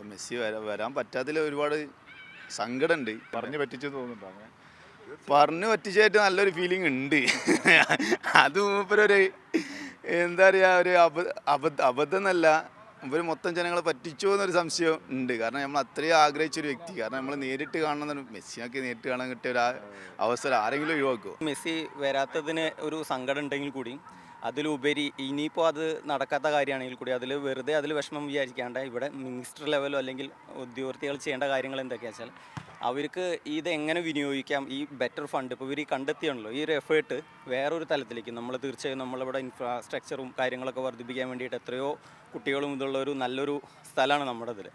Messi വരാൻ പറ്റാത്തതിൽ ഒരുപാട് സങ്കടമുണ്ട്. പറഞ്ഞു പറ്റിച്ചു തോന്നുന്നുണ്ടോ അങ്ങനെ? പറഞ്ഞു പറ്റിച്ചായിട്ട് നല്ലൊരു ഫീലിംഗ് ഉണ്ട്. അത് മൂപ്പരൊരു എന്താ പറയുക, ഒരു അബദ്ധം എന്നല്ല, മൂപ്പര് മൊത്തം ജനങ്ങളെ പറ്റിച്ചോ എന്നൊരു സംശയം ഉണ്ട്. കാരണം നമ്മൾ അത്രയും ആഗ്രഹിച്ചൊരു വ്യക്തി, കാരണം നമ്മൾ നേരിട്ട് കാണുന്ന മെസ്സിയൊക്കെ നേരിട്ട് കാണാൻ കിട്ടിയ ഒരു അവസരം ആരെങ്കിലും ഒഴിവാക്കുമോ? മെസ്സി വരാത്തതിന് ഒരു സങ്കടം ഉണ്ടെങ്കിൽ കൂടി അതിലുപരി ഇനിയിപ്പോൾ അത് നടക്കാത്ത കാര്യമാണെങ്കിൽ കൂടി അതിൽ വിഷമം വിചാരിക്കാണ്ട് ഇവിടെ മിനിസ്റ്റർ ലെവലോ അല്ലെങ്കിൽ ഉദ്യോഗാർത്ഥികൾ ചെയ്യേണ്ട കാര്യങ്ങൾ എന്തൊക്കെയാണെന്ന് വെച്ചാൽ അവർക്ക് ഇതെങ്ങനെ വിനിയോഗിക്കാം, ഈ ബെറ്റർ ഫണ്ട് ഇപ്പോൾ ഇവർ ഈ കണ്ടെത്തിയാണല്ലോ, ഈ ഒരു എഫേർട്ട് വേറൊരു തലത്തിലേക്ക് നമ്മൾ തീർച്ചയായും നമ്മളിവിടെ ഇൻഫ്രാസ്ട്രക്ചറും കാര്യങ്ങളൊക്കെ വർദ്ധിപ്പിക്കാൻ വേണ്ടിയിട്ട് എത്രയോ കുട്ടികളും ഇതുള്ള ഒരു നല്ലൊരു സ്ഥലമാണ് നമ്മുടെ ഇതിൽ.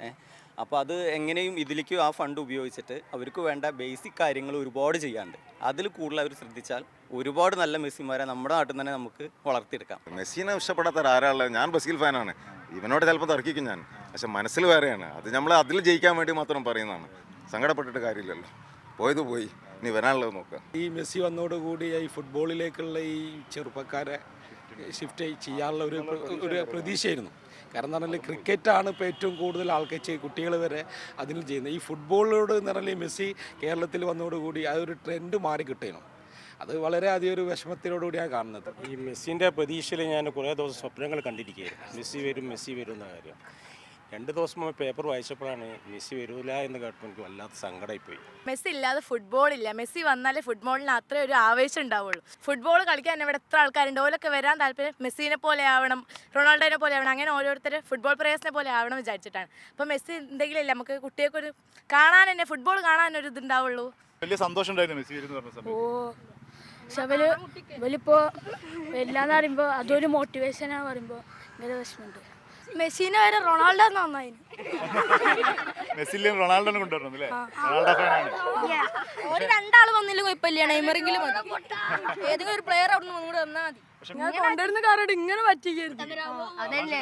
അപ്പോൾ അത് എങ്ങനെയും ഇതിലേക്ക് ആ ഫണ്ട് ഉപയോഗിച്ചിട്ട് അവർക്ക് വേണ്ട ബേസിക് കാര്യങ്ങൾ ഒരുപാട് ചെയ്യാണ്ട് അതിൽ കൂടുതൽ അവർ ശ്രദ്ധിച്ചാൽ ഒരുപാട് നല്ല മെസ്സിമാരെ നമ്മുടെ നാട്ടിൽ തന്നെ നമുക്ക് വളർത്തിയെടുക്കാം. മെസ്സിനെ ഇഷ്ടപ്പെടാത്ത ആരാളുള്ളത്? ഞാൻ ബ്രസീൽ ഫാനാണ്. ഇവനോട് ചിലപ്പോൾ തർക്കിക്കും ഞാൻ, പക്ഷെ മനസ്സിൽ വേറെയാണ്. അത് നമ്മൾ അതിൽ ജയിക്കാൻ വേണ്ടി മാത്രം പറയുന്നതാണ്. സങ്കടപ്പെട്ടിട്ട് കാര്യമില്ലല്ലോ, പോയത് പോയി, ഇനി വരാനുള്ളത് നോക്കുക. ഈ മെസ്സി വന്നതോടുകൂടി ഈ ഫുട്ബോളിലേക്കുള്ള ഈ ചെറുപ്പക്കാരെ ഷിഫ്റ്റ് ചെയ്യാനുള്ള ഒരു പ്രതീക്ഷയായിരുന്നു. കാരണം എന്ന് പറഞ്ഞാൽ ക്രിക്കറ്റാണ് ഇപ്പോൾ ഏറ്റവും കൂടുതൽ ആൾക്കാർ കുട്ടികൾ വരെ അതിൽ ചെയ്യുന്നത്. ഈ ഫുട്ബോളിനോട് എന്ന് പറഞ്ഞാൽ മെസ്സി കേരളത്തിൽ വന്നതോടുകൂടി ആ ഒരു ട്രെൻഡ് മാറി കിട്ടണം. അത് വളരെ അധികം ഒരു വിഷമത്തിനോടുകൂടിയാണ് കാണുന്നത്. ഈ മെസ്സിൻ്റെ പ്രതീക്ഷയിൽ ഞാൻ കുറേ ദിവസം സ്വപ്നങ്ങൾ കണ്ടിരിക്കുകയായിരുന്നു. മെസ്സി വരും എന്ന കാര്യം. 2 ദിവസം മുമ്പ് പേപ്പർ വായിച്ചപ്പോഴാണ് മെസ്സി വരില്ല എന്ന് കേട്ടപ്പോൾ എനിക്ക് വല്ലാത്ത സങ്കടമായിപ്പോയി. മെസ്സി ഇല്ലാതെ ഫുട്ബോളില്ല. മെസ്സി വന്നാലേ ഫുട്ബോളിന് അത്ര ഒരു ആവേശം ഉണ്ടാവുള്ളൂ. ഫുട്ബോൾ കളിക്കാൻ ഇവിടെ എത്ര ആൾക്കാരുണ്ട്, ഓലൊക്കെ വരാൻ താല്പര്യം മെസ്സിനെ പോലെ ആവണം, റൊണാൾഡോനെ പോലെ ആവണം, അങ്ങനെ ഓരോരുത്തർ ഫുട്ബോൾ പ്ലേയേഴ്സിനെ പോലെ ആവണം വിചാരിച്ചിട്ടാണ്. അപ്പോൾ മെസ്സി എന്തെങ്കിലും ഇല്ല, നമുക്ക് കുട്ടികൾക്കൊരു കാണാൻ തന്നെ, ഫുട്ബോൾ കാണാൻ ഒരു ഇതുണ്ടാവുള്ളൂ. വലിയ സന്തോഷം ഉണ്ടായിരുന്നു മെസ്സി വരുന്ന പറഞ്ഞ സമയത്ത്. പക്ഷെ ഇവലിപ്പോൾ വരില്ലാന്ന് പറയുമ്പോൾ അതൊരു മോട്ടിവേഷനാണ് പറയുമ്പോൾ ഭയങ്കര വിഷമമുണ്ട്. മെസ്സിനെ വരെ റൊണാൾഡോ നന്നായിരുന്നു. മെസ്സിയിലും റൊണാൾഡോനെ കൊണ്ടുവരണം അല്ലേ? റൊണാൾഡോ ഫാനാണ്. ഒരു 2 ആൾ വന്നില്ല കുഴപ്പമില്ല, നെയ്മറെങ്കിലും മതി. ഏതെങ്കിലും ഒരു പ്ലെയർ അവിടെ നിന്ന് വന്നാൽ മതി. ഞാൻ കൊണ്ടുവരുന്ന കാരോട് ഇങ്ങനെ പറ്റിക്കരുത്. അതല്ലേ